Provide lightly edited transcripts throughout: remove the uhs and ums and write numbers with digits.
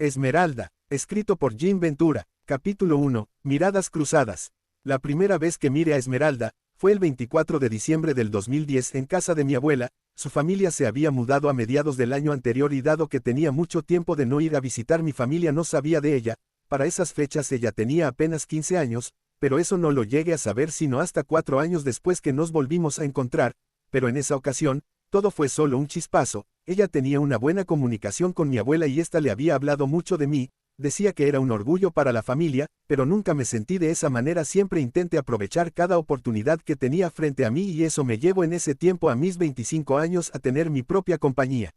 Esmeralda, escrito por Jim Ventura, capítulo 1, Miradas cruzadas. La primera vez que miré a Esmeralda, fue el 24 de diciembre del 2010 en casa de mi abuela. Su familia se había mudado a mediados del año anterior y dado que tenía mucho tiempo de no ir a visitar mi familia no sabía de ella. Para esas fechas ella tenía apenas 15 años, pero eso no lo llegué a saber sino hasta 4 años después que nos volvimos a encontrar, pero en esa ocasión, todo fue solo un chispazo. Ella tenía una buena comunicación con mi abuela y ésta le había hablado mucho de mí, decía que era un orgullo para la familia, pero nunca me sentí de esa manera, siempre intenté aprovechar cada oportunidad que tenía frente a mí y eso me llevó en ese tiempo a mis 25 años a tener mi propia compañía.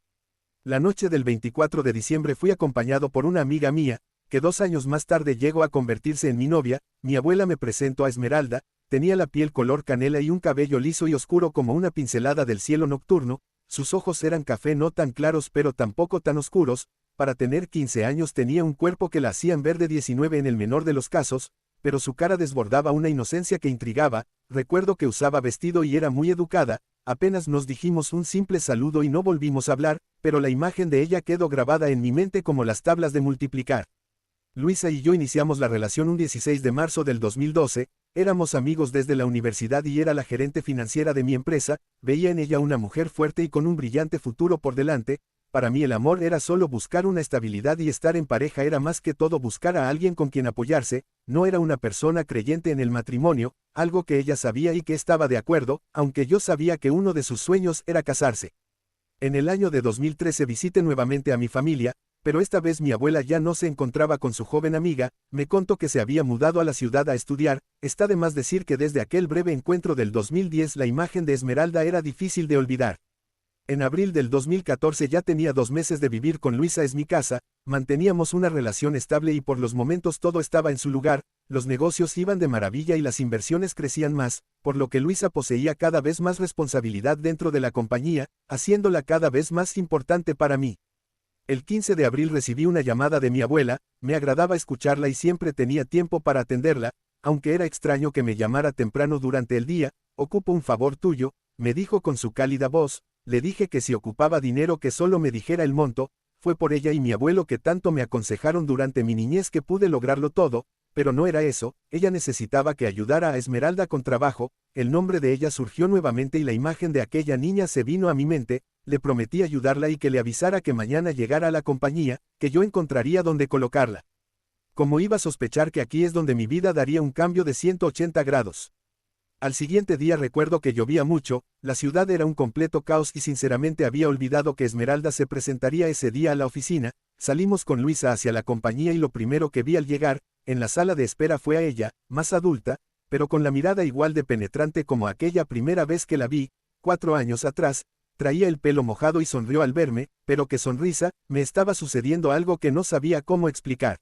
La noche del 24 de diciembre fui acompañado por una amiga mía, que 2 años más tarde llegó a convertirse en mi novia. Mi abuela me presentó a Esmeralda, tenía la piel color canela y un cabello liso y oscuro como una pincelada del cielo nocturno, sus ojos eran café no tan claros pero tampoco tan oscuros. Para tener 15 años tenía un cuerpo que la hacían ver de 19 en el menor de los casos, pero su cara desbordaba una inocencia que intrigaba. Recuerdo que usaba vestido y era muy educada, apenas nos dijimos un simple saludo y no volvimos a hablar, pero la imagen de ella quedó grabada en mi mente como las tablas de multiplicar. Luisa y yo iniciamos la relación un 16 de marzo del 2012, éramos amigos desde la universidad y era la gerente financiera de mi empresa. Veía en ella una mujer fuerte y con un brillante futuro por delante. Para mí el amor era solo buscar una estabilidad y estar en pareja era más que todo buscar a alguien con quien apoyarse. No era una persona creyente en el matrimonio, algo que ella sabía y que estaba de acuerdo, aunque yo sabía que uno de sus sueños era casarse. En el año de 2013 visité nuevamente a mi familia, pero esta vez mi abuela ya no se encontraba con su joven amiga. Me contó que se había mudado a la ciudad a estudiar. Está de más decir que desde aquel breve encuentro del 2010 la imagen de Esmeralda era difícil de olvidar. En abril del 2014 ya tenía 2 meses de vivir con Luisa en mi casa, manteníamos una relación estable y por los momentos todo estaba en su lugar, los negocios iban de maravilla y las inversiones crecían más, por lo que Luisa poseía cada vez más responsabilidad dentro de la compañía, haciéndola cada vez más importante para mí. El 15 de abril recibí una llamada de mi abuela, me agradaba escucharla y siempre tenía tiempo para atenderla, aunque era extraño que me llamara temprano durante el día. Ocupo un favor tuyo, me dijo con su cálida voz. Le dije que si ocupaba dinero que solo me dijera el monto. Fue por ella y mi abuelo que tanto me aconsejaron durante mi niñez que pude lograrlo todo, pero no era eso. Ella necesitaba que ayudara a Esmeralda con trabajo. El nombre de ella surgió nuevamente y la imagen de aquella niña se vino a mi mente. Le prometí ayudarla y que le avisara que mañana llegara a la compañía, que yo encontraría donde colocarla. Como iba a sospechar que aquí es donde mi vida daría un cambio de 180 grados. Al siguiente día recuerdo que llovía mucho, la ciudad era un completo caos y sinceramente había olvidado que Esmeralda se presentaría ese día a la oficina. Salimos con Luisa hacia la compañía y lo primero que vi al llegar, en la sala de espera fue a ella, más adulta, pero con la mirada igual de penetrante como aquella primera vez que la vi, 4 años atrás. Traía el pelo mojado y sonrió al verme, pero qué sonrisa. Me estaba sucediendo algo que no sabía cómo explicar.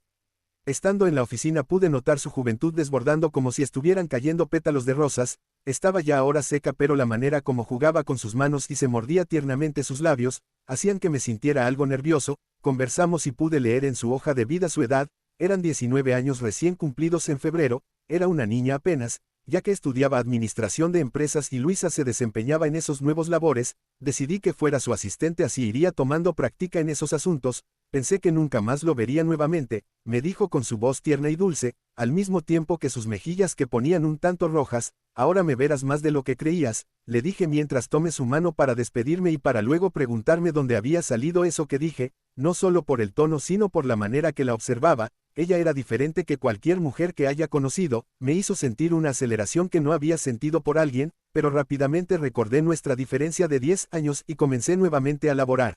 Estando en la oficina pude notar su juventud desbordando como si estuvieran cayendo pétalos de rosas. Estaba ya ahora seca pero la manera como jugaba con sus manos y se mordía tiernamente sus labios, hacían que me sintiera algo nervioso. Conversamos y pude leer en su hoja de vida su edad, eran 19 años recién cumplidos en febrero, era una niña apenas, ya que estudiaba administración de empresas y Luisa se desempeñaba en esos nuevos labores. Decidí que fuera su asistente, así iría tomando práctica en esos asuntos. Pensé que nunca más lo vería nuevamente, me dijo con su voz tierna y dulce, al mismo tiempo que sus mejillas que ponían un tanto rojas. Ahora me verás más de lo que creías, le dije mientras tomé su mano para despedirme y para luego preguntarme dónde había salido eso que dije, no solo por el tono sino por la manera que la observaba. Ella era diferente que cualquier mujer que haya conocido. Me hizo sentir una aceleración que no había sentido por alguien, pero rápidamente recordé nuestra diferencia de 10 años y comencé nuevamente a laborar.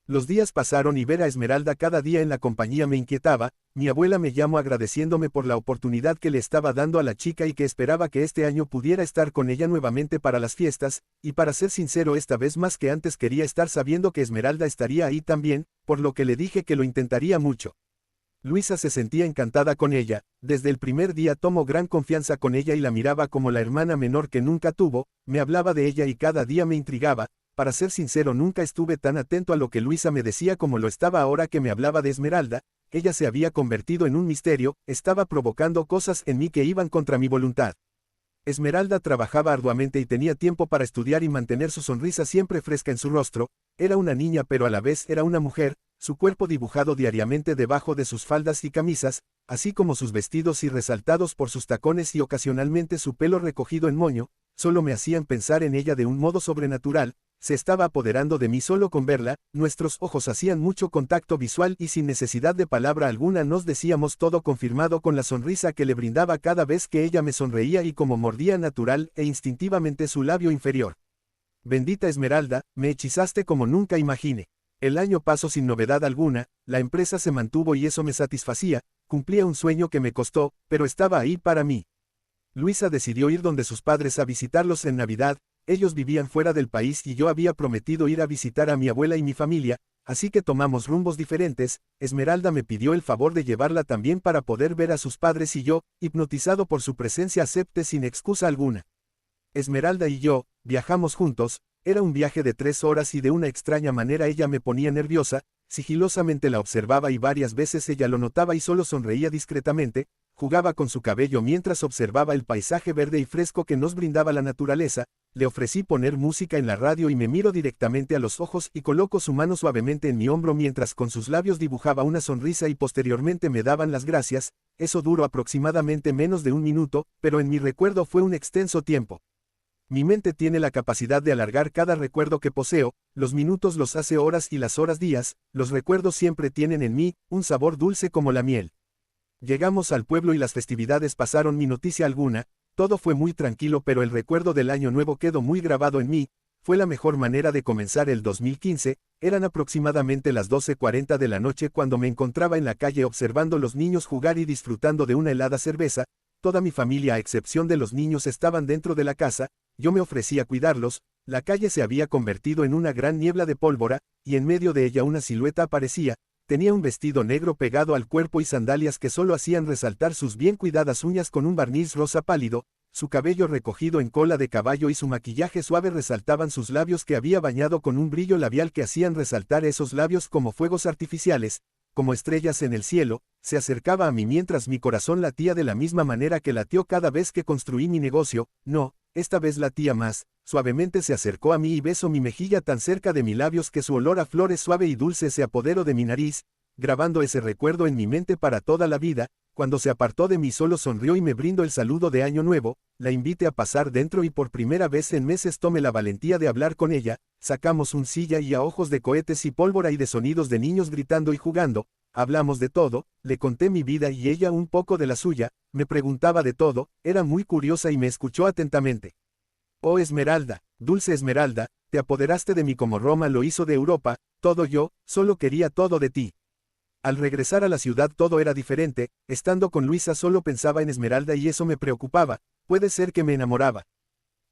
Los días pasaron y ver a Esmeralda cada día en la compañía me inquietaba. Mi abuela me llamó agradeciéndome por la oportunidad que le estaba dando a la chica y que esperaba que este año pudiera estar con ella nuevamente para las fiestas, y para ser sincero esta vez más que antes quería estar sabiendo que Esmeralda estaría ahí también, por lo que le dije que lo intentaría mucho. Luisa se sentía encantada con ella, desde el primer día tomó gran confianza con ella y la miraba como la hermana menor que nunca tuvo. Me hablaba de ella y cada día me intrigaba. Para ser sincero nunca estuve tan atento a lo que Luisa me decía como lo estaba ahora que me hablaba de Esmeralda. Ella se había convertido en un misterio, estaba provocando cosas en mí que iban contra mi voluntad. Esmeralda trabajaba arduamente y tenía tiempo para estudiar y mantener su sonrisa siempre fresca en su rostro. Era una niña pero a la vez era una mujer. su cuerpo dibujado diariamente debajo de sus faldas y camisas, así como sus vestidos y resaltados por sus tacones y ocasionalmente su pelo recogido en moño, solo me hacían pensar en ella de un modo sobrenatural. Se estaba apoderando de mí solo con verla, nuestros ojos hacían mucho contacto visual y sin necesidad de palabra alguna nos decíamos todo confirmado con la sonrisa que le brindaba cada vez que ella me sonreía y como mordía natural e instintivamente su labio inferior. Bendita Esmeralda, me hechizaste como nunca imaginé. El año pasó sin novedad alguna, la empresa se mantuvo y eso me satisfacía, cumplía un sueño que me costó, pero estaba ahí para mí. Luisa decidió ir donde sus padres a visitarlos en Navidad. Ellos vivían fuera del país y yo había prometido ir a visitar a mi abuela y mi familia, así que tomamos rumbos diferentes. Esmeralda me pidió el favor de llevarla también para poder ver a sus padres y yo, hipnotizado por su presencia, acepté sin excusa alguna. Esmeralda y yo, viajamos juntos, era un viaje de 3 horas y de una extraña manera ella me ponía nerviosa, sigilosamente la observaba y varias veces ella lo notaba y solo sonreía discretamente, jugaba con su cabello mientras observaba el paisaje verde y fresco que nos brindaba la naturaleza. Le ofrecí poner música en la radio y me miró directamente a los ojos y colocó su mano suavemente en mi hombro mientras con sus labios dibujaba una sonrisa y posteriormente me daban las gracias. Eso duró aproximadamente menos de un minuto, pero en mi recuerdo fue un extenso tiempo. Mi mente tiene la capacidad de alargar cada recuerdo que poseo, los minutos los hace horas y las horas días, los recuerdos siempre tienen en mí un sabor dulce como la miel. Llegamos al pueblo y las festividades pasaron sin noticia alguna. Todo fue muy tranquilo, pero el recuerdo del año nuevo quedó muy grabado en mí. Fue la mejor manera de comenzar el 2015, eran aproximadamente las 12:40 de la noche cuando me encontraba en la calle observando los niños jugar y disfrutando de una helada cerveza. Toda mi familia a excepción de los niños estaban dentro de la casa, yo me ofrecí a cuidarlos. La calle se había convertido en una gran niebla de pólvora, y en medio de ella una silueta aparecía. Tenía un vestido negro pegado al cuerpo y sandalias que solo hacían resaltar sus bien cuidadas uñas con un barniz rosa pálido, su cabello recogido en cola de caballo y su maquillaje suave resaltaban sus labios que había bañado con un brillo labial que hacían resaltar esos labios como fuegos artificiales, como estrellas en el cielo. Se acercaba a mí mientras mi corazón latía de la misma manera que latió cada vez que construí mi negocio. No, esta vez latía más. Suavemente se acercó a mí y besó mi mejilla tan cerca de mis labios que su olor a flores suave y dulce se apoderó de mi nariz, grabando ese recuerdo en mi mente para toda la vida. Cuando se apartó de mí solo sonrió y me brindó el saludo de Año Nuevo. La invité a pasar dentro y por primera vez en meses tomé la valentía de hablar con ella. Sacamos un silla y a ojos de cohetes y pólvora y de sonidos de niños gritando y jugando, hablamos de todo. Le conté mi vida y ella un poco de la suya. Me preguntaba de todo, era muy curiosa y me escuchó atentamente. Oh Esmeralda, dulce Esmeralda, te apoderaste de mí como Roma lo hizo de Europa. Todo yo, solo quería todo de ti. Al regresar a la ciudad todo era diferente. Estando con Luisa solo pensaba en Esmeralda y eso me preocupaba. Puede ser que me enamoraba.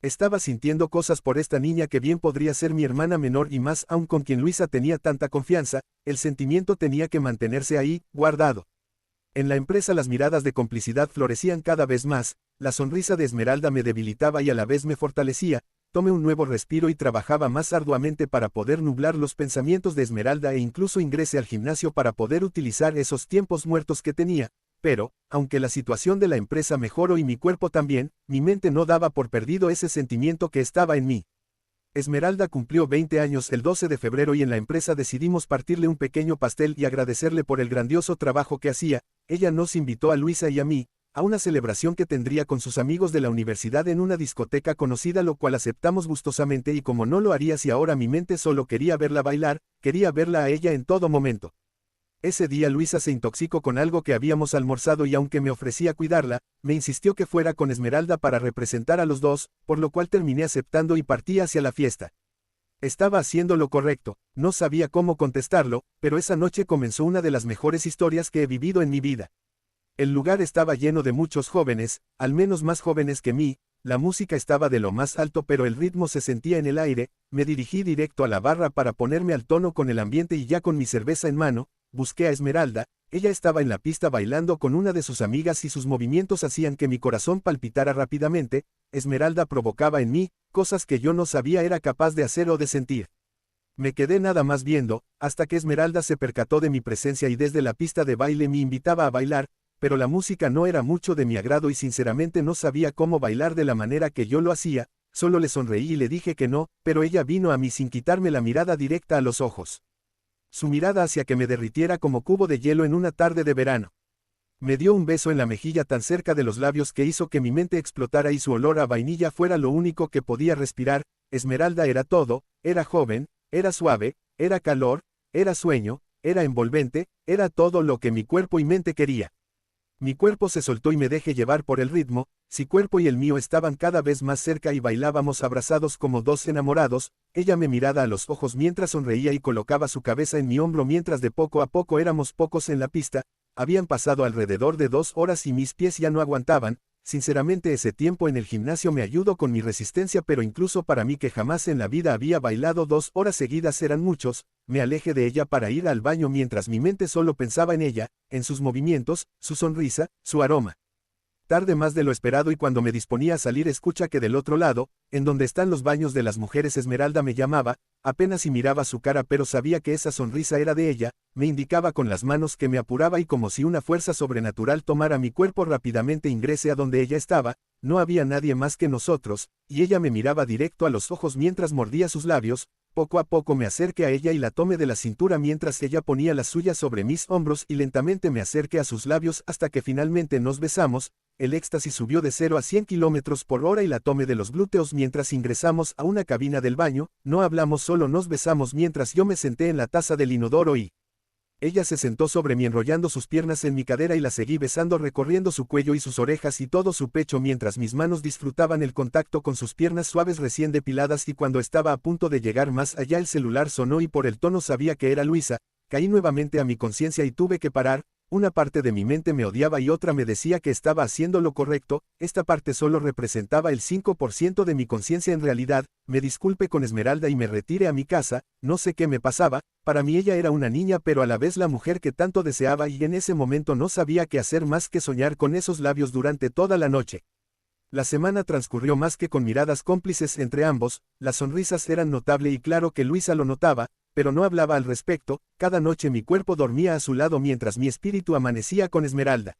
Estaba sintiendo cosas por esta niña que bien podría ser mi hermana menor y más aún con quien Luisa tenía tanta confianza. El sentimiento tenía que mantenerse ahí, guardado. En la empresa las miradas de complicidad florecían cada vez más. La sonrisa de Esmeralda me debilitaba y a la vez me fortalecía. Tomé un nuevo respiro y trabajaba más arduamente para poder nublar los pensamientos de Esmeralda e incluso ingresé al gimnasio para poder utilizar esos tiempos muertos que tenía. Pero, aunque la situación de la empresa mejoró y mi cuerpo también, mi mente no daba por perdido ese sentimiento que estaba en mí. Esmeralda cumplió 20 años el 12 de febrero y en la empresa decidimos partirle un pequeño pastel y agradecerle por el grandioso trabajo que hacía. Ella nos invitó a Luisa y a mí a una celebración que tendría con sus amigos de la universidad en una discoteca conocida, lo cual aceptamos gustosamente y como no lo haría si ahora mi mente solo quería verla bailar, quería verla a ella en todo momento. Ese día Luisa se intoxicó con algo que habíamos almorzado y aunque me ofrecía cuidarla, me insistió que fuera con Esmeralda para representar a los dos, por lo cual terminé aceptando y partí hacia la fiesta. Estaba haciendo lo correcto, no sabía cómo contestarlo, pero esa noche comenzó una de las mejores historias que he vivido en mi vida. El lugar estaba lleno de muchos jóvenes, al menos más jóvenes que mí. La música estaba de lo más alto pero el ritmo se sentía en el aire. Me dirigí directo a la barra para ponerme al tono con el ambiente y ya con mi cerveza en mano, busqué a Esmeralda. Ella estaba en la pista bailando con una de sus amigas y sus movimientos hacían que mi corazón palpitara rápidamente. Esmeralda provocaba en mí cosas que yo no sabía era capaz de hacer o de sentir. Me quedé nada más viendo, hasta que Esmeralda se percató de mi presencia y desde la pista de baile me invitaba a bailar, pero la música no era mucho de mi agrado y sinceramente no sabía cómo bailar de la manera que yo lo hacía. Solo le sonreí y le dije que no, pero ella vino a mí sin quitarme la mirada directa a los ojos. Su mirada hacía que me derritiera como cubo de hielo en una tarde de verano. Me dio un beso en la mejilla tan cerca de los labios que hizo que mi mente explotara y su olor a vainilla fuera lo único que podía respirar. Esmeralda era todo, era joven, era suave, era calor, era sueño, era envolvente, era todo lo que mi cuerpo y mente quería. Mi cuerpo se soltó y me dejé llevar por el ritmo, si cuerpo y el mío estaban cada vez más cerca y bailábamos abrazados como dos enamorados. Ella me miraba a los ojos mientras sonreía y colocaba su cabeza en mi hombro mientras de poco a poco éramos pocos en la pista. Habían pasado alrededor de 2 horas y mis pies ya no aguantaban. Sinceramente ese tiempo en el gimnasio me ayudó con mi resistencia, pero incluso para mí que jamás en la vida había bailado 2 horas seguidas eran muchos. Me alejé de ella para ir al baño mientras mi mente solo pensaba en ella, en sus movimientos, su sonrisa, su aroma. Tarde más de lo esperado y cuando me disponía a salir escucha que del otro lado, en donde están los baños de las mujeres, Esmeralda me llamaba, apenas si miraba su cara pero sabía que esa sonrisa era de ella, me indicaba con las manos que me apuraba y como si una fuerza sobrenatural tomara mi cuerpo rápidamente ingresé a donde ella estaba, no había nadie más que nosotros, y ella me miraba directo a los ojos mientras mordía sus labios. Poco a poco me acerqué a ella y la tomé de la cintura mientras ella ponía las suyas sobre mis hombros y lentamente me acerqué a sus labios hasta que finalmente nos besamos. El éxtasis subió de 0 a 100 kilómetros por hora y la tomé de los glúteos mientras ingresamos a una cabina del baño. No hablamos, solo nos besamos mientras yo me senté en la taza del inodoro y ella se sentó sobre mí enrollando sus piernas en mi cadera y la seguí besando recorriendo su cuello y sus orejas y todo su pecho mientras mis manos disfrutaban el contacto con sus piernas suaves recién depiladas y cuando estaba a punto de llegar más allá el celular sonó y por el tono sabía que era Luisa. Caí nuevamente a mi conciencia y tuve que parar. Una parte de mi mente me odiaba y otra me decía que estaba haciendo lo correcto. Esta parte solo representaba el 5% de mi conciencia en realidad. Me disculpé con Esmeralda y me retiré a mi casa. No sé qué me pasaba, para mí ella era una niña pero a la vez la mujer que tanto deseaba y en ese momento no sabía qué hacer más que soñar con esos labios durante toda la noche. La semana transcurrió más que con miradas cómplices entre ambos, las sonrisas eran notables y claro que Luisa lo notaba, pero no hablaba al respecto. Cada noche mi cuerpo dormía a su lado mientras mi espíritu amanecía con Esmeralda.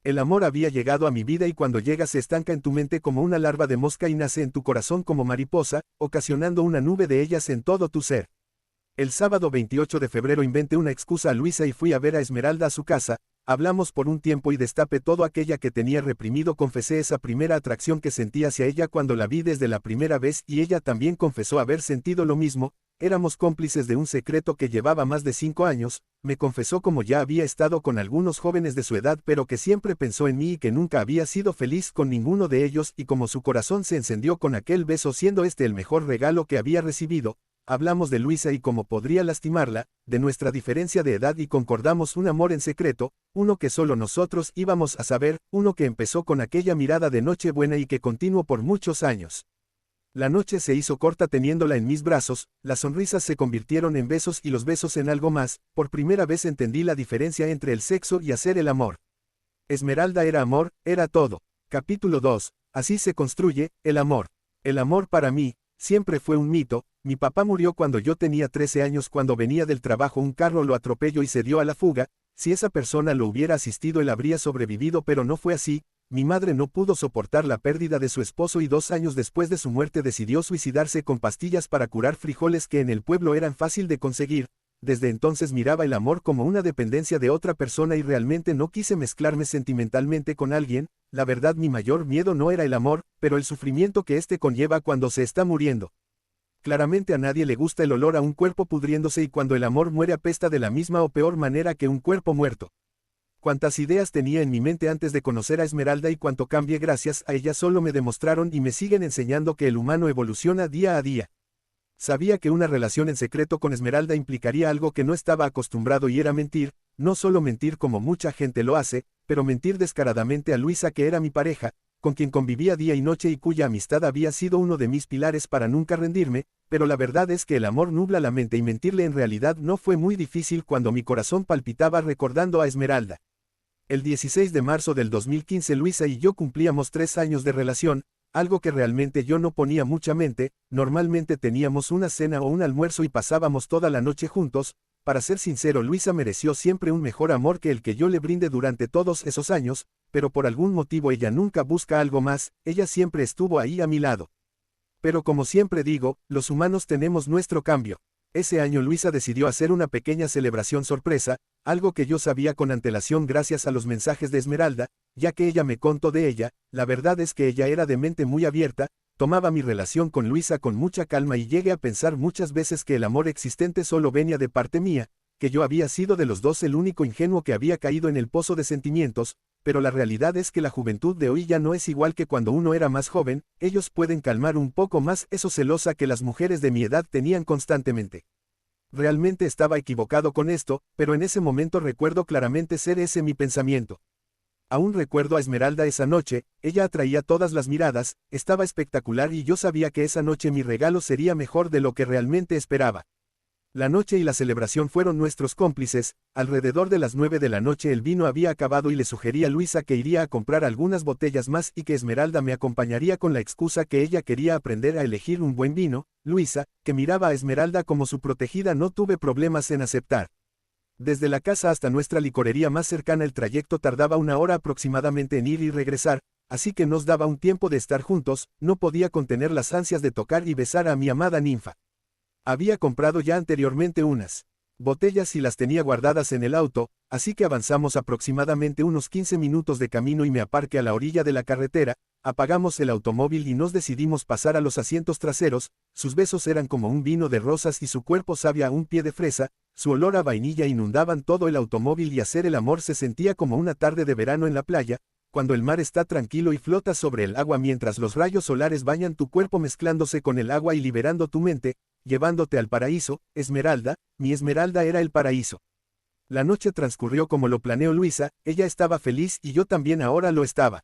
El amor había llegado a mi vida y cuando llega se estanca en tu mente como una larva de mosca y nace en tu corazón como mariposa, ocasionando una nube de ellas en todo tu ser. El sábado 28 de febrero inventé una excusa a Luisa y fui a ver a Esmeralda a su casa. Hablamos por un tiempo y destapé todo aquella que tenía reprimido. Confesé esa primera atracción que sentí hacia ella cuando la vi desde la primera vez y ella también confesó haber sentido lo mismo. Éramos cómplices de un secreto que llevaba más de 5 años, me confesó como ya había estado con algunos jóvenes de su edad pero que siempre pensó en mí y que nunca había sido feliz con ninguno de ellos y como su corazón se encendió con aquel beso siendo este el mejor regalo que había recibido. Hablamos de Luisa y cómo podría lastimarla, de nuestra diferencia de edad y concordamos un amor en secreto, uno que solo nosotros íbamos a saber, uno que empezó con aquella mirada de Nochebuena y que continuó por muchos años. La noche se hizo corta teniéndola en mis brazos, las sonrisas se convirtieron en besos y los besos en algo más. Por primera vez entendí la diferencia entre el sexo y hacer el amor. Esmeralda era amor, era todo. Capítulo 2. Así se construye el amor. El amor para mí siempre fue un mito. Mi papá murió cuando yo tenía 13 años. Cuando venía del trabajo un carro lo atropelló y se dio a la fuga. Si esa persona lo hubiera asistido él habría sobrevivido, pero no fue así. Mi madre no pudo soportar la pérdida de su esposo y 2 años después de su muerte decidió suicidarse con pastillas para curar frijoles que en el pueblo eran fácil de conseguir. Desde entonces miraba el amor como una dependencia de otra persona y realmente no quise mezclarme sentimentalmente con alguien. La verdad, mi mayor miedo no era el amor, pero el sufrimiento que éste conlleva cuando se está muriendo. Claramente a nadie le gusta el olor a un cuerpo pudriéndose y cuando el amor muere apesta de la misma o peor manera que un cuerpo muerto. Cuántas ideas tenía en mi mente antes de conocer a Esmeralda y cuánto cambié gracias a ella solo me demostraron y me siguen enseñando que el humano evoluciona día a día. Sabía que una relación en secreto con Esmeralda implicaría algo que no estaba acostumbrado y era mentir, no solo mentir como mucha gente lo hace, pero mentir descaradamente a Luisa, que era mi pareja, con quien convivía día y noche y cuya amistad había sido uno de mis pilares para nunca rendirme. Pero la verdad es que el amor nubla la mente y mentirle en realidad no fue muy difícil cuando mi corazón palpitaba recordando a Esmeralda. El 16 de marzo del 2015 Luisa y yo cumplíamos 3 años de relación, algo que realmente yo no ponía mucha mente. Normalmente teníamos una cena o un almuerzo y pasábamos toda la noche juntos. Para ser sincero, Luisa mereció siempre un mejor amor que el que yo le brindé durante todos esos años, pero por algún motivo ella nunca busca algo más, ella siempre estuvo ahí a mi lado. Pero como siempre digo, los humanos tenemos nuestro cambio. Ese año Luisa decidió hacer una pequeña celebración sorpresa, algo que yo sabía con antelación gracias a los mensajes de Esmeralda, ya que ella me contó de ella. La verdad es que ella era de mente muy abierta, tomaba mi relación con Luisa con mucha calma y llegué a pensar muchas veces que el amor existente solo venía de parte mía, que yo había sido de los dos el único ingenuo que había caído en el pozo de sentimientos, pero la realidad es que la juventud de hoy ya no es igual que cuando uno era más joven. Ellos pueden calmar un poco más eso celosa que las mujeres de mi edad tenían constantemente. Realmente estaba equivocado con esto, pero en ese momento recuerdo claramente ser ese mi pensamiento. Aún recuerdo a Esmeralda esa noche, ella atraía todas las miradas, estaba espectacular y yo sabía que esa noche mi regalo sería mejor de lo que realmente esperaba. La noche y la celebración fueron nuestros cómplices. Alrededor de las 9 de la noche el vino había acabado y le sugerí a Luisa que iría a comprar algunas botellas más y que Esmeralda me acompañaría con la excusa que ella quería aprender a elegir un buen vino. Luisa, que miraba a Esmeralda como su protegida, no tuve problemas en aceptar. Desde la casa hasta nuestra licorería más cercana el trayecto tardaba 1 hora aproximadamente en ir y regresar, así que nos daba un tiempo de estar juntos. No podía contener las ansias de tocar y besar a mi amada ninfa. Había comprado ya anteriormente unas botellas y las tenía guardadas en el auto, así que avanzamos aproximadamente unos 15 minutos de camino y me aparqué a la orilla de la carretera. Apagamos el automóvil y nos decidimos pasar a los asientos traseros. Sus besos eran como un vino de rosas y su cuerpo sabía a un pie de fresa, su olor a vainilla inundaban todo el automóvil y hacer el amor se sentía como una tarde de verano en la playa, cuando el mar está tranquilo y flotas sobre el agua mientras los rayos solares bañan tu cuerpo mezclándose con el agua y liberando tu mente, llevándote al paraíso. Esmeralda, mi Esmeralda era el paraíso. La noche transcurrió como lo planeó Luisa, ella estaba feliz y yo también ahora lo estaba.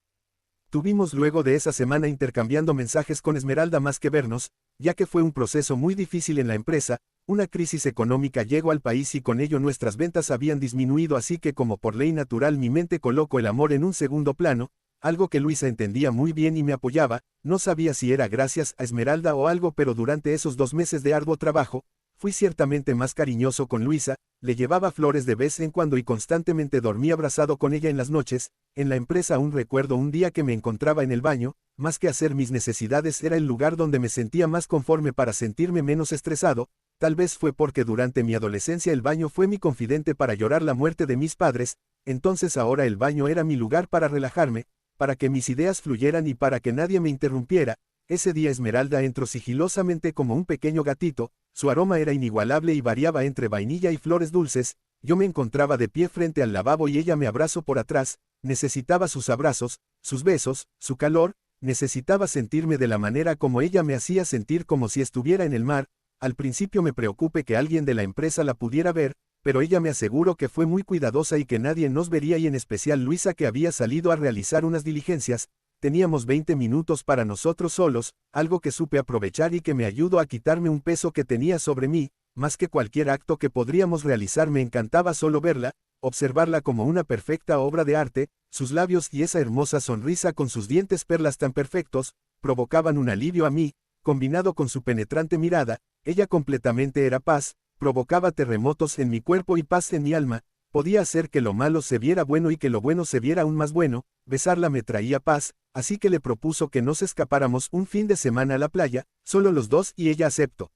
Tuvimos luego de esa semana intercambiando mensajes con Esmeralda más que vernos, ya que fue un proceso muy difícil en la empresa. Una crisis económica llegó al país y con ello nuestras ventas habían disminuido, así que como por ley natural mi mente colocó el amor en un segundo plano, algo que Luisa entendía muy bien y me apoyaba. No sabía si era gracias a Esmeralda o algo, pero durante esos 2 meses de arduo trabajo, fui ciertamente más cariñoso con Luisa, le llevaba flores de vez en cuando y constantemente dormía abrazado con ella en las noches. En la empresa aún recuerdo un día que me encontraba en el baño, más que hacer mis necesidades era el lugar donde me sentía más conforme para sentirme menos estresado. Tal vez fue porque durante mi adolescencia el baño fue mi confidente para llorar la muerte de mis padres, entonces ahora el baño era mi lugar para relajarme, para que mis ideas fluyeran y para que nadie me interrumpiera. Ese día Esmeralda entró sigilosamente como un pequeño gatito, su aroma era inigualable y variaba entre vainilla y flores dulces. Yo me encontraba de pie frente al lavabo y ella me abrazó por atrás. Necesitaba sus abrazos, sus besos, su calor, necesitaba sentirme de la manera como ella me hacía sentir, como si estuviera en el mar. Al principio me preocupé que alguien de la empresa la pudiera ver, pero ella me aseguró que fue muy cuidadosa y que nadie nos vería, y en especial Luisa, que había salido a realizar unas diligencias. Teníamos 20 minutos para nosotros solos, algo que supe aprovechar y que me ayudó a quitarme un peso que tenía sobre mí. Más que cualquier acto que podríamos realizar me encantaba solo verla, observarla como una perfecta obra de arte. Sus labios y esa hermosa sonrisa con sus dientes perlas tan perfectos, provocaban un alivio a mí, combinado con su penetrante mirada. Ella completamente era paz, provocaba terremotos en mi cuerpo y paz en mi alma. Podía hacer que lo malo se viera bueno y que lo bueno se viera aún más bueno. Besarla me traía paz, así que le propuso que nos escapáramos un fin de semana a la playa, solo los dos, y ella aceptó.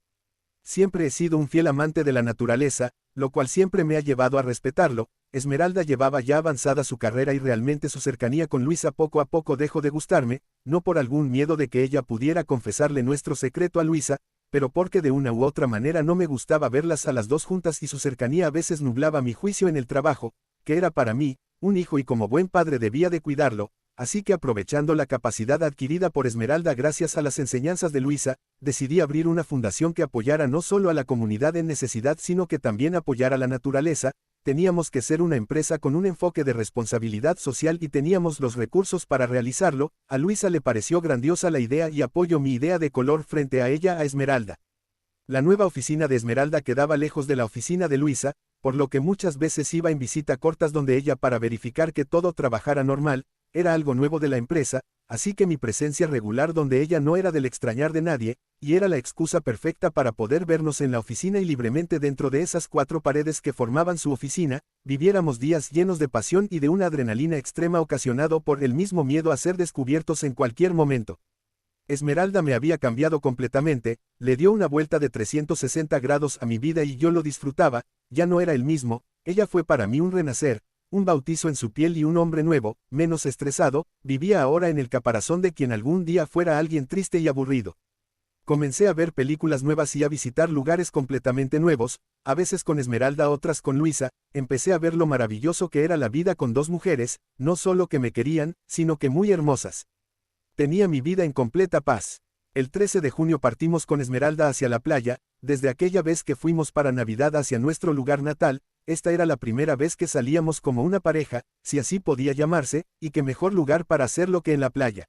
Siempre he sido un fiel amante de la naturaleza, lo cual siempre me ha llevado a respetarlo. Esmeralda llevaba ya avanzada su carrera y realmente su cercanía con Luisa poco a poco dejó de gustarme, no por algún miedo de que ella pudiera confesarle nuestro secreto a Luisa, pero porque de una u otra manera no me gustaba verlas a las dos juntas y su cercanía a veces nublaba mi juicio en el trabajo, que era para mí un hijo y como buen padre debía de cuidarlo. Así que, aprovechando la capacidad adquirida por Esmeralda gracias a las enseñanzas de Luisa, decidí abrir una fundación que apoyara no solo a la comunidad en necesidad sino que también apoyara la naturaleza. Teníamos que ser una empresa con un enfoque de responsabilidad social y teníamos los recursos para realizarlo. A Luisa le pareció grandiosa la idea y apoyó mi idea de color frente a ella a Esmeralda. La nueva oficina de Esmeralda quedaba lejos de la oficina de Luisa, por lo que muchas veces iba en visita cortas donde ella para verificar que todo trabajara normal. Era algo nuevo de la empresa, así que mi presencia regular donde ella no era del extrañar de nadie, y era la excusa perfecta para poder vernos en la oficina y libremente dentro de esas 4 paredes que formaban su oficina, viviéramos días llenos de pasión y de una adrenalina extrema ocasionado por el mismo miedo a ser descubiertos en cualquier momento. Esmeralda me había cambiado completamente, le dio una vuelta de 360 grados a mi vida y yo lo disfrutaba, ya no era el mismo, ella fue para mí un renacer, un bautizo en su piel y un hombre nuevo, menos estresado, vivía ahora en el caparazón de quien algún día fuera alguien triste y aburrido. Comencé a ver películas nuevas y a visitar lugares completamente nuevos, a veces con Esmeralda, otras con Luisa, empecé a ver lo maravilloso que era la vida con dos mujeres, no solo que me querían, sino que muy hermosas. Tenía mi vida en completa paz. El 13 de junio partimos con Esmeralda hacia la playa, desde aquella vez que fuimos para Navidad hacia nuestro lugar natal, esta era la primera vez que salíamos como una pareja, si así podía llamarse, y qué mejor lugar para hacerlo que en la playa.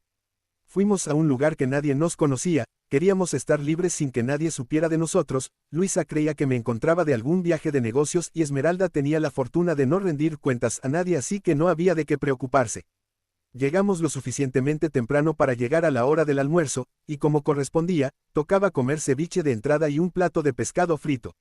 Fuimos a un lugar que nadie nos conocía, queríamos estar libres sin que nadie supiera de nosotros, Luisa creía que me encontraba de algún viaje de negocios y Esmeralda tenía la fortuna de no rendir cuentas a nadie, así que no había de qué preocuparse. Llegamos lo suficientemente temprano para llegar a la hora del almuerzo, y como correspondía, tocaba comer ceviche de entrada y un plato de pescado frito.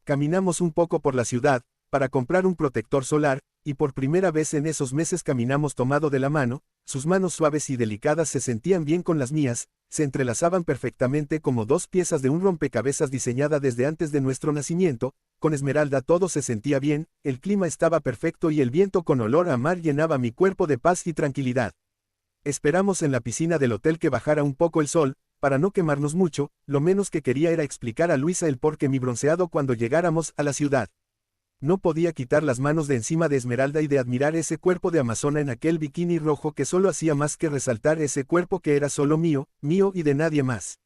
Caminamos un poco por la ciudad, para comprar un protector solar, y por primera vez en esos meses caminamos tomado de la mano, sus manos suaves y delicadas se sentían bien con las mías, se entrelazaban perfectamente como dos piezas de un rompecabezas diseñada desde antes de nuestro nacimiento, con Esmeralda todo se sentía bien, el clima estaba perfecto y el viento con olor a mar llenaba mi cuerpo de paz y tranquilidad. Esperamos en la piscina del hotel que bajara un poco el sol, para no quemarnos mucho, lo menos que quería era explicar a Luisa el por qué mi bronceado cuando llegáramos a la ciudad. No podía quitar las manos de encima de Esmeralda y de admirar ese cuerpo de amazona en aquel bikini rojo que solo hacía más que resaltar ese cuerpo que era solo mío, mío y de nadie más.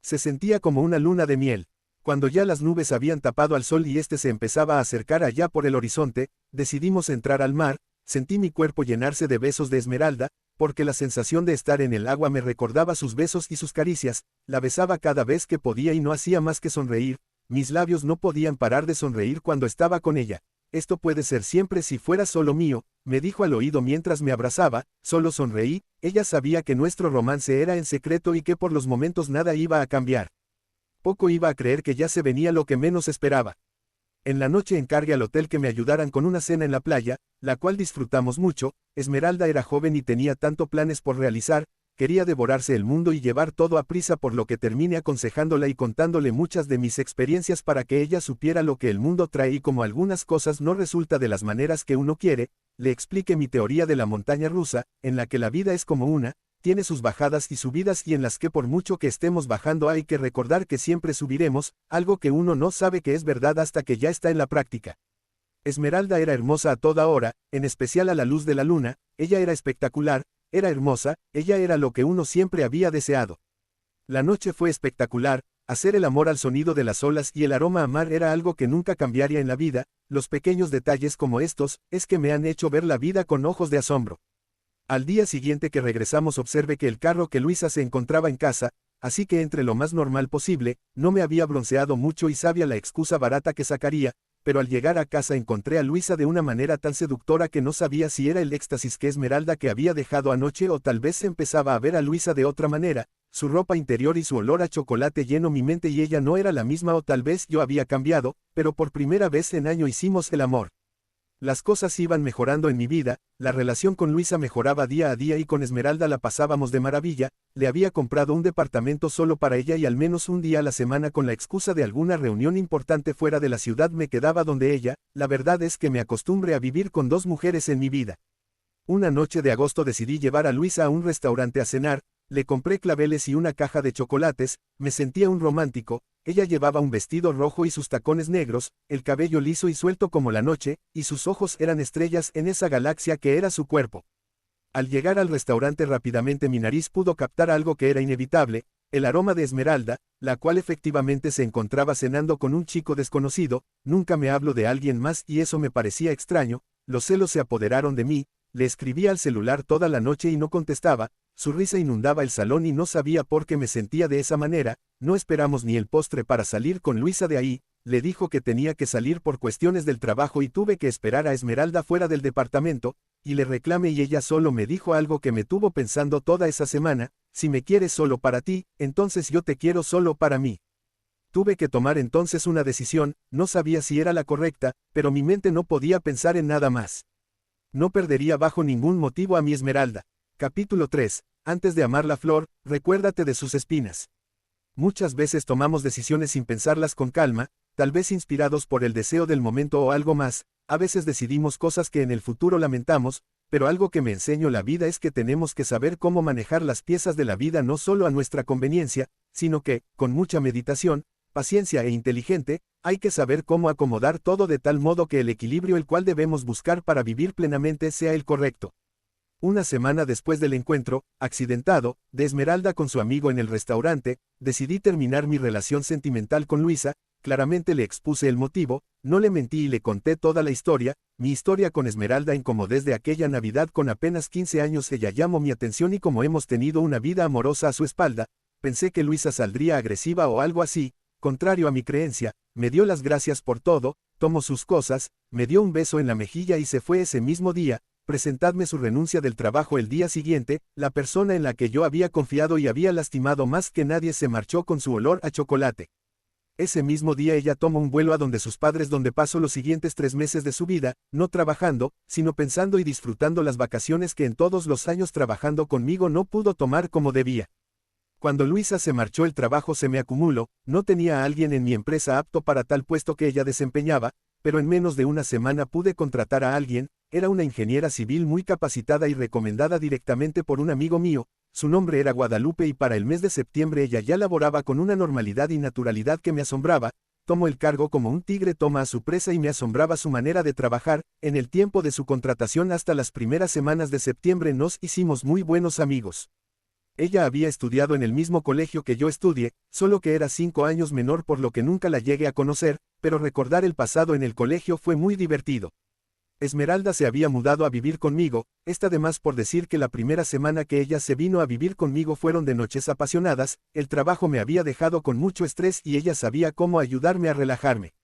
Se sentía como una luna de miel. Cuando ya las nubes habían tapado al sol y este se empezaba a acercar allá por el horizonte, decidimos entrar al mar, sentí mi cuerpo llenarse de besos de Esmeralda, porque la sensación de estar en el agua me recordaba sus besos y sus caricias, la besaba cada vez que podía y no hacía más que sonreír. Mis labios no podían parar de sonreír cuando estaba con ella. Esto puede ser siempre si fuera solo mío, me dijo al oído mientras me abrazaba, solo sonreí, ella sabía que nuestro romance era en secreto y que por los momentos nada iba a cambiar. Poco iba a creer que ya se venía lo que menos esperaba. En la noche encargué al hotel que me ayudaran con una cena en la playa, la cual disfrutamos mucho. Esmeralda era joven y tenía tanto planes por realizar, quería devorarse el mundo y llevar todo a prisa, por lo que terminé aconsejándola y contándole muchas de mis experiencias para que ella supiera lo que el mundo trae y como algunas cosas no resulta de las maneras que uno quiere, le expliqué mi teoría de la montaña rusa, en la que la vida es como una, tiene sus bajadas y subidas y en las que por mucho que estemos bajando hay que recordar que siempre subiremos, algo que uno no sabe que es verdad hasta que ya está en la práctica. Esmeralda era hermosa a toda hora, en especial a la luz de la luna, ella era espectacular, era hermosa, ella era lo que uno siempre había deseado. La noche fue espectacular, hacer el amor al sonido de las olas y el aroma a mar era algo que nunca cambiaría en la vida, los pequeños detalles como estos, es que me han hecho ver la vida con ojos de asombro. Al día siguiente que regresamos observé que el carro que Luisa se encontraba en casa, así que entre lo más normal posible, no me había bronceado mucho y sabía la excusa barata que sacaría, pero al llegar a casa encontré a Luisa de una manera tan seductora que no sabía si era el éxtasis que Esmeralda que había dejado anoche o tal vez empezaba a ver a Luisa de otra manera, su ropa interior y su olor a chocolate llenó mi mente y ella no era la misma o tal vez yo había cambiado, pero por primera vez en año hicimos el amor. Las cosas iban mejorando en mi vida, la relación con Luisa mejoraba día a día y con Esmeralda la pasábamos de maravilla, le había comprado un departamento solo para ella y al menos un día a la semana con la excusa de alguna reunión importante fuera de la ciudad me quedaba donde ella, la verdad es que me acostumbré a vivir con dos mujeres en mi vida. Una noche de agosto decidí llevar a Luisa a un restaurante a cenar, le compré claveles y una caja de chocolates, me sentía un romántico, ella llevaba un vestido rojo y sus tacones negros, el cabello liso y suelto como la noche, y sus ojos eran estrellas en esa galaxia que era su cuerpo. Al llegar al restaurante rápidamente mi nariz pudo captar algo que era inevitable, el aroma de Esmeralda, la cual efectivamente se encontraba cenando con un chico desconocido, nunca me habló de alguien más y eso me parecía extraño, los celos se apoderaron de mí, le escribía al celular toda la noche y no contestaba, su risa inundaba el salón y no sabía por qué me sentía de esa manera, no esperamos ni el postre para salir con Luisa de ahí, le dijo que tenía que salir por cuestiones del trabajo y tuve que esperar a Esmeralda fuera del departamento, y le reclamé y ella solo me dijo algo que me tuvo pensando toda esa semana, si me quieres solo para ti, entonces yo te quiero solo para mí. Tuve que tomar entonces una decisión, no sabía si era la correcta, pero mi mente no podía pensar en nada más. No perdería bajo ningún motivo a mi Esmeralda. Capítulo 3. antes de amar la flor, recuérdate de sus espinas. Muchas veces tomamos decisiones sin pensarlas con calma, tal vez inspirados por el deseo del momento o algo más, a veces decidimos cosas que en el futuro lamentamos, pero algo que me enseñó la vida es que tenemos que saber cómo manejar las piezas de la vida no solo a nuestra conveniencia, sino que, con mucha meditación, paciencia e inteligente, hay que saber cómo acomodar todo de tal modo que el equilibrio el cual debemos buscar para vivir plenamente sea el correcto. Una semana después del encuentro, accidentado, de Esmeralda con su amigo en el restaurante, decidí terminar mi relación sentimental con Luisa. Claramente le expuse el motivo, no le mentí y le conté toda la historia. Mi historia con Esmeralda incomodó desde aquella Navidad. Con apenas 15 años ella llamó mi atención y como hemos tenido una vida amorosa a su espalda, pensé que Luisa saldría agresiva o algo así. Contrario a mi creencia, me dio las gracias por todo, tomó sus cosas, me dio un beso en la mejilla y se fue ese mismo día. Presentadme su renuncia del trabajo el día siguiente. La persona en la que yo había confiado y había lastimado más que nadie se marchó con su olor a chocolate. Ese mismo día ella tomó un vuelo a donde sus padres, donde pasó los siguientes 3 meses de su vida, no trabajando, sino pensando y disfrutando las vacaciones que en todos los años trabajando conmigo no pudo tomar como debía. Cuando Luisa se marchó el trabajo se me acumuló, no tenía a alguien en mi empresa apto para tal puesto que ella desempeñaba, pero en menos de una semana pude contratar a alguien. Era una ingeniera civil muy capacitada y recomendada directamente por un amigo mío. Su nombre era Guadalupe y para el mes de septiembre ella ya laboraba con una normalidad y naturalidad que me asombraba. Tomó el cargo como un tigre toma a su presa y me asombraba su manera de trabajar. En el tiempo de su contratación hasta las primeras semanas de septiembre nos hicimos muy buenos amigos. Ella había estudiado en el mismo colegio que yo estudié, solo que era 5 años menor por lo que nunca la llegué a conocer, pero recordar el pasado en el colegio fue muy divertido. Esmeralda se había mudado a vivir conmigo, está de más por decir que la primera semana que ella se vino a vivir conmigo fueron de noches apasionadas. El trabajo me había dejado con mucho estrés y ella sabía cómo ayudarme a relajarme.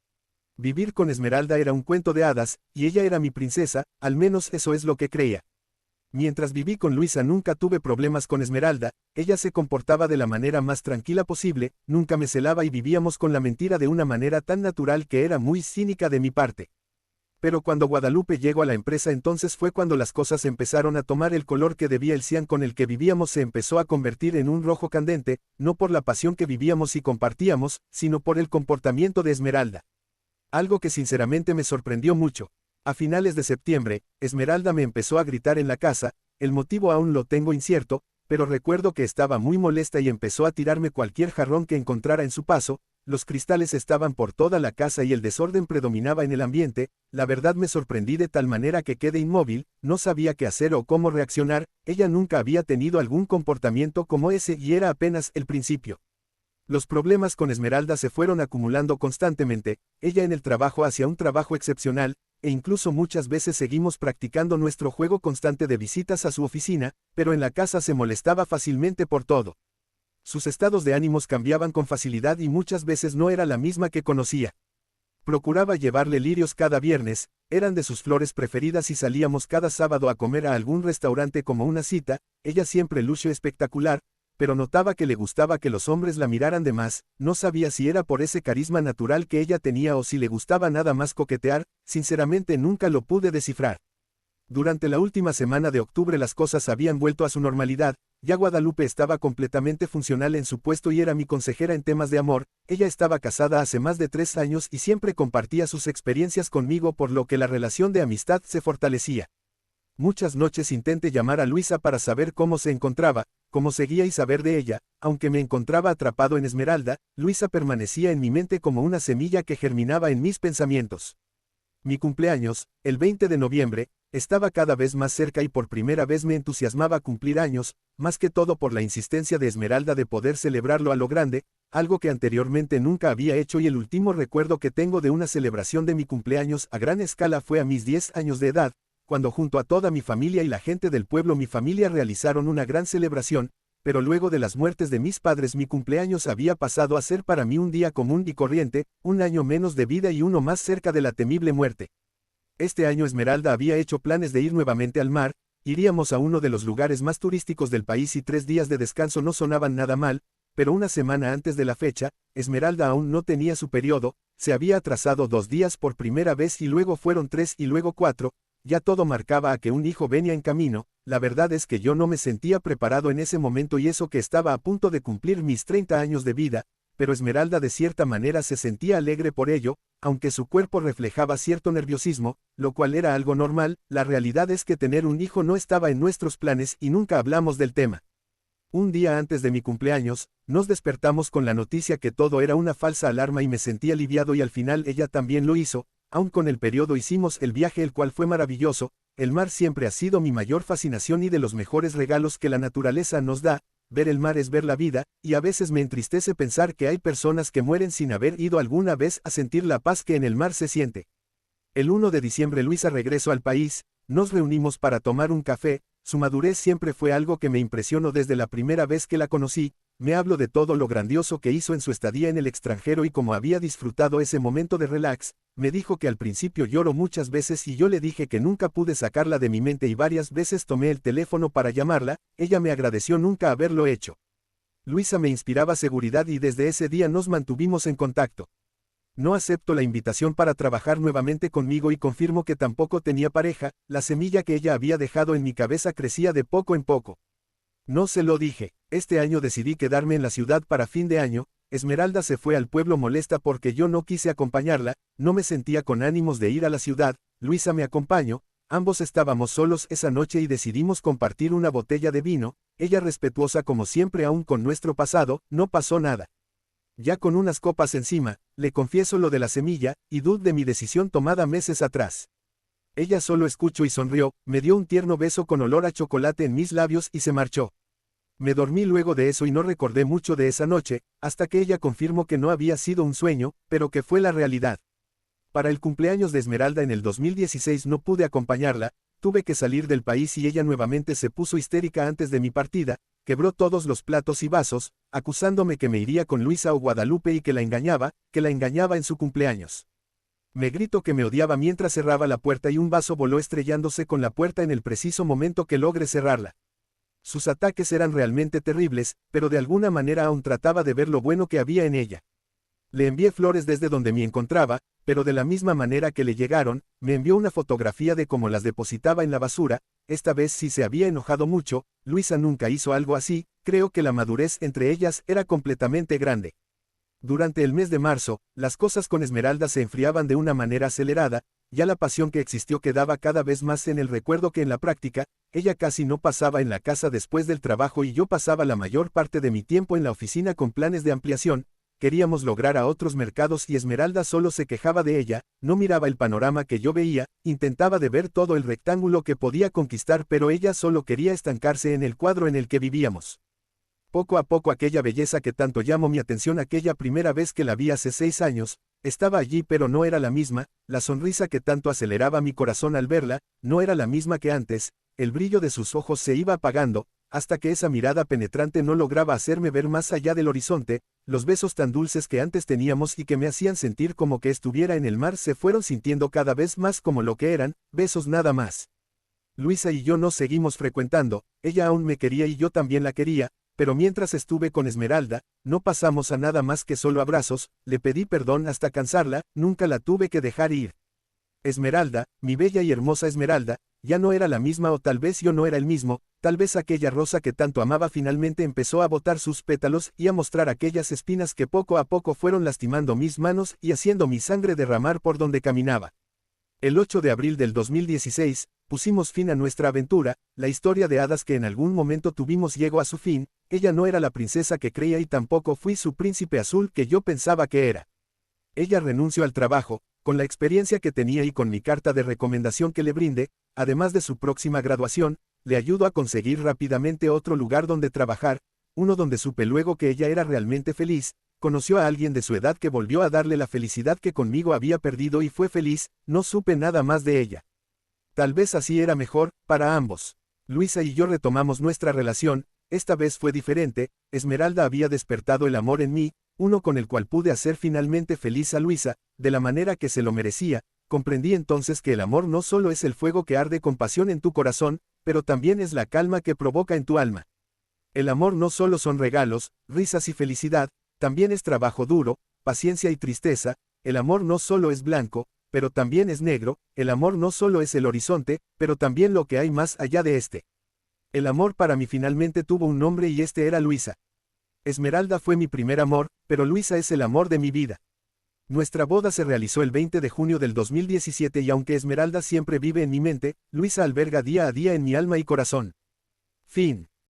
Vivir con Esmeralda era un cuento de hadas, y ella era mi princesa, al menos eso es lo que creía. Mientras viví con Luisa nunca tuve problemas con Esmeralda, ella se comportaba de la manera más tranquila posible, nunca me celaba y vivíamos con la mentira de una manera tan natural que era muy cínica de mi parte. Pero cuando Guadalupe llegó a la empresa entonces fue cuando las cosas empezaron a tomar el color que debía. El cian con el que vivíamos se empezó a convertir en un rojo candente, no por la pasión que vivíamos y compartíamos, sino por el comportamiento de Esmeralda. Algo que sinceramente me sorprendió mucho. A finales de septiembre, Esmeralda me empezó a gritar en la casa. El motivo aún lo tengo incierto, pero recuerdo que estaba muy molesta y empezó a tirarme cualquier jarrón que encontrara en su paso. Los cristales estaban por toda la casa y el desorden predominaba en el ambiente. La verdad me sorprendí de tal manera que quedé inmóvil, no sabía qué hacer o cómo reaccionar. Ella nunca había tenido algún comportamiento como ese y era apenas el principio. Los problemas con Esmeralda se fueron acumulando constantemente. Ella en el trabajo hacía un trabajo excepcional, e incluso muchas veces seguimos practicando nuestro juego constante de visitas a su oficina, pero en la casa se molestaba fácilmente por todo. Sus estados de ánimos cambiaban con facilidad y muchas veces no era la misma que conocía. Procuraba llevarle lirios cada viernes, eran de sus flores preferidas y salíamos cada sábado a comer a algún restaurante como una cita. Ella siempre lució espectacular, pero notaba que le gustaba que los hombres la miraran de más. No sabía si era por ese carisma natural que ella tenía o si le gustaba nada más coquetear, sinceramente nunca lo pude descifrar. Durante la última semana de octubre las cosas habían vuelto a su normalidad. Ya Guadalupe estaba completamente funcional en su puesto y era mi consejera en temas de amor. Ella estaba casada hace más de 3 años y siempre compartía sus experiencias conmigo, por lo que la relación de amistad se fortalecía. Muchas noches intenté llamar a Luisa para saber cómo se encontraba, cómo seguía y saber de ella. Aunque me encontraba atrapado en Esmeralda, Luisa permanecía en mi mente como una semilla que germinaba en mis pensamientos. Mi cumpleaños, el 20 de noviembre, estaba cada vez más cerca y por primera vez me entusiasmaba cumplir años, más que todo por la insistencia de Esmeralda de poder celebrarlo a lo grande, algo que anteriormente nunca había hecho, y el último recuerdo que tengo de una celebración de mi cumpleaños a gran escala fue a mis 10 años de edad, cuando junto a toda mi familia y la gente del pueblo mi familia realizaron una gran celebración, pero luego de las muertes de mis padres mi cumpleaños había pasado a ser para mí un día común y corriente, un año menos de vida y uno más cerca de la temible muerte. Este año Esmeralda había hecho planes de ir nuevamente al mar. Iríamos a uno de los lugares más turísticos del país y 3 días de descanso no sonaban nada mal, pero una semana antes de la fecha, Esmeralda aún no tenía su periodo, se había atrasado 2 días por primera vez y luego fueron 3 y luego 4, ya todo marcaba a que un hijo venía en camino. la verdad es que yo no me sentía preparado en ese momento y eso que estaba a punto de cumplir mis 30 años de vida, pero Esmeralda de cierta manera se sentía alegre por ello, aunque su cuerpo reflejaba cierto nerviosismo, lo cual era algo normal. La realidad es que tener un hijo no estaba en nuestros planes y nunca hablamos del tema. Un día antes de mi cumpleaños, nos despertamos con la noticia que todo era una falsa alarma y me sentí aliviado y al final ella también lo hizo. Aún con el periodo hicimos el viaje, el cual fue maravilloso. El mar siempre ha sido mi mayor fascinación y de los mejores regalos que la naturaleza nos da. Ver el mar es ver la vida, y a veces me entristece pensar que hay personas que mueren sin haber ido alguna vez a sentir la paz que en el mar se siente. El 1 de diciembre Luisa regresó al país, nos reunimos para tomar un café. Su madurez siempre fue algo que me impresionó desde la primera vez que la conocí. Me habló de todo lo grandioso que hizo en su estadía en el extranjero y cómo había disfrutado ese momento de relax. Me dijo que al principio lloró muchas veces y yo le dije que nunca pude sacarla de mi mente y varias veces tomé el teléfono para llamarla. Ella me agradeció nunca haberlo hecho. Luisa me inspiraba seguridad y desde ese día nos mantuvimos en contacto. No acepto la invitación para trabajar nuevamente conmigo y confirmo que tampoco tenía pareja. La semilla que ella había dejado en mi cabeza crecía de poco en poco. No se lo dije. Este año decidí quedarme en la ciudad para fin de año. Esmeralda se fue al pueblo molesta porque yo no quise acompañarla, no me sentía con ánimos de ir a la ciudad. Luisa me acompañó, ambos estábamos solos esa noche y decidimos compartir una botella de vino. Ella respetuosa como siempre aún con nuestro pasado, no pasó nada. Ya con unas copas encima, le confieso lo de la semilla, y dud de mi decisión tomada meses atrás. Ella solo escuchó y sonrió, me dio un tierno beso con olor a chocolate en mis labios y se marchó. Me dormí luego de eso y no recordé mucho de esa noche, hasta que ella confirmó que no había sido un sueño, pero que fue la realidad. Para el cumpleaños de Esmeralda en el 2016 no pude acompañarla, tuve que salir del país y ella nuevamente se puso histérica antes de mi partida, quebró todos los platos y vasos, acusándome que me iría con Luisa o Guadalupe y que la engañaba en su cumpleaños. Me gritó que me odiaba mientras cerraba la puerta y un vaso voló estrellándose con la puerta en el preciso momento que logré cerrarla. Sus ataques eran realmente terribles, pero de alguna manera aún trataba de ver lo bueno que había en ella. Le envié flores desde donde me encontraba, pero de la misma manera que le llegaron, me envió una fotografía de cómo las depositaba en la basura. Esta vez sí se había enojado mucho. Luisa nunca hizo algo así, creo que la madurez entre ellas era completamente grande. Durante el mes de marzo, las cosas con Esmeralda se enfriaban de una manera acelerada, ya la pasión que existió quedaba cada vez más en el recuerdo que en la práctica. Ella casi no pasaba en la casa después del trabajo y yo pasaba la mayor parte de mi tiempo en la oficina con planes de ampliación. Queríamos lograr a otros mercados y Esmeralda solo se quejaba de ella, no miraba el panorama que yo veía, intentaba de ver todo el rectángulo que podía conquistar pero ella solo quería estancarse en el cuadro en el que vivíamos. Poco a poco aquella belleza que tanto llamó mi atención aquella primera vez que la vi hace 6 años, estaba allí pero no era la misma. La sonrisa que tanto aceleraba mi corazón al verla, no era la misma que antes. El brillo de sus ojos se iba apagando, hasta que esa mirada penetrante no lograba hacerme ver más allá del horizonte. Los besos tan dulces que antes teníamos y que me hacían sentir como que estuviera en el mar se fueron sintiendo cada vez más como lo que eran, besos nada más. Luisa y yo nos seguimos frecuentando, ella aún me quería y yo también la quería, pero mientras estuve con Esmeralda, no pasamos a nada más que solo abrazos. Le pedí perdón hasta cansarla, nunca la tuve que dejar ir. Esmeralda, mi bella y hermosa Esmeralda, ya no era la misma o tal vez yo no era el mismo, tal vez aquella rosa que tanto amaba finalmente empezó a botar sus pétalos y a mostrar aquellas espinas que poco a poco fueron lastimando mis manos y haciendo mi sangre derramar por donde caminaba. El 8 de abril del 2016, pusimos fin a nuestra aventura. La historia de hadas que en algún momento tuvimos llegó a su fin. Ella no era la princesa que creía y tampoco fui su príncipe azul que yo pensaba que era. Ella renunció al trabajo, con la experiencia que tenía y con mi carta de recomendación que le brindé, además de su próxima graduación, le ayudó a conseguir rápidamente otro lugar donde trabajar, uno donde supe luego que ella era realmente feliz. Conoció a alguien de su edad que volvió a darle la felicidad que conmigo había perdido y fue feliz. No supe nada más de ella. Tal vez así era mejor, para ambos. Luisa y yo retomamos nuestra relación. Esta vez fue diferente. Esmeralda había despertado el amor en mí, uno con el cual pude hacer finalmente feliz a Luisa, de la manera que se lo merecía. Comprendí entonces que el amor no solo es el fuego que arde con pasión en tu corazón, pero también es la calma que provoca en tu alma. El amor no solo son regalos, risas y felicidad, también es trabajo duro, paciencia y tristeza. El amor no solo es blanco, pero también es negro. El amor no solo es el horizonte, pero también lo que hay más allá de este. El amor para mí finalmente tuvo un nombre y este era Luisa. Esmeralda fue mi primer amor, pero Luisa es el amor de mi vida. Nuestra boda se realizó el 20 de junio del 2017 y aunque Esmeralda siempre vive en mi mente, Luisa alberga día a día en mi alma y corazón. Fin.